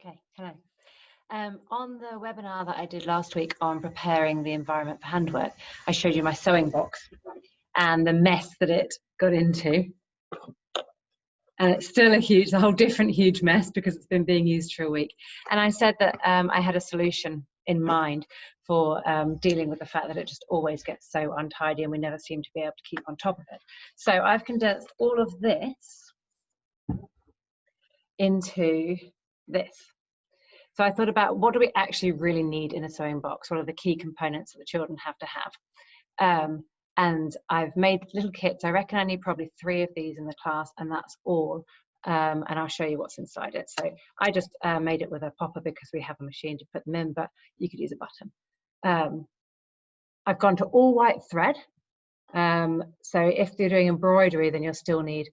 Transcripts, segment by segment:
Okay, hello. On the webinar that I did last week on preparing the environment for handwork, I showed you my sewing box and the mess that it got into. And it's still a whole different huge mess because it's been being used for a week. And I said that I had a solution in mind for dealing with the fact that it just always gets so untidy and we never seem to be able to keep on top of it. So I've condensed all of this into this. So I thought about, what do we actually really need in a sewing box? What are the key components that the children have to have? And I've made little kits. I reckon I need probably 3 of these in the class, and that's all. And I'll show you what's inside it. So I just made it with a popper because we have a machine to put them in, but you could use a button. I've gone to all white thread. So if you're doing embroidery, then you'll still need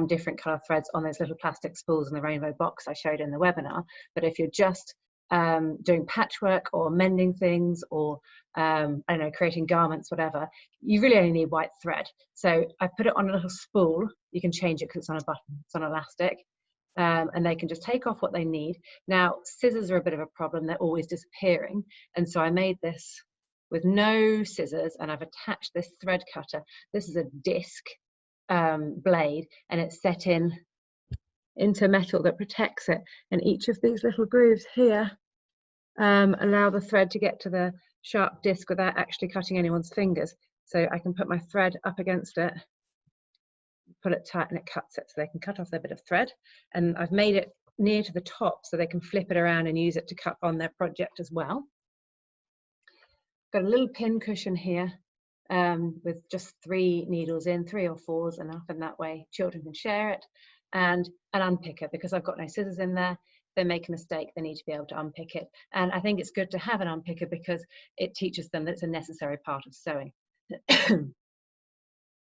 different color threads on those little plastic spools in the rainbow box I showed in the webinar. But if you're just doing patchwork or mending things or I don't know, creating garments, whatever, you really only need white thread. So I put it on a little spool. You can change it because it's on a button, it's on elastic. And they can just take off what they need. Now, scissors are a bit of a problem. They're always disappearing. And so I made this with no scissors, and I've attached this thread cutter. This is a disc blade, and it's set into metal that protects it. And each of these little grooves here allow the thread to get to the sharp disc without actually cutting anyone's fingers. So I can put my thread up against it, pull it tight, and it cuts it, so they can cut off their bit of thread. And I've made it near to the top so they can flip it around and use it to cut on their project as well. Got a little pin cushion here with just 3 needles in, 3 or 4's enough, and that way children can share it. And an unpicker, because I've got no scissors in there. If they make a mistake, they need to be able to unpick it. And I think it's good to have an unpicker because it teaches them that it's a necessary part of sewing.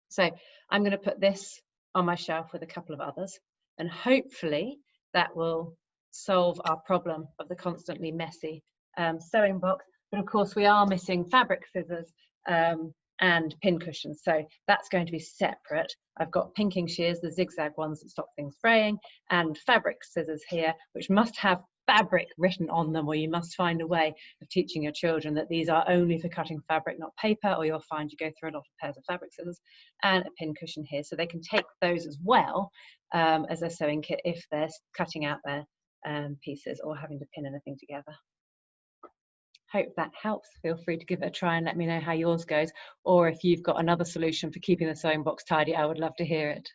So I'm going to put this on my shelf with a couple of others, and hopefully that will solve our problem of the constantly messy sewing box. But of course we are missing fabric scissors and pin cushions, so that's going to be separate. I've got pinking shears, the zigzag ones that stop things fraying, and fabric scissors here, which must have fabric written on them, or you must find a way of teaching your children that these are only for cutting fabric, not paper, or you'll find you go through a lot of pairs of fabric scissors, and a pin cushion here, so they can take those as well as a sewing kit if they're cutting out their pieces or having to pin anything together. Hope that helps. Feel free to give it a try and let me know how yours goes, or if you've got another solution for keeping the sewing box tidy, I would love to hear it.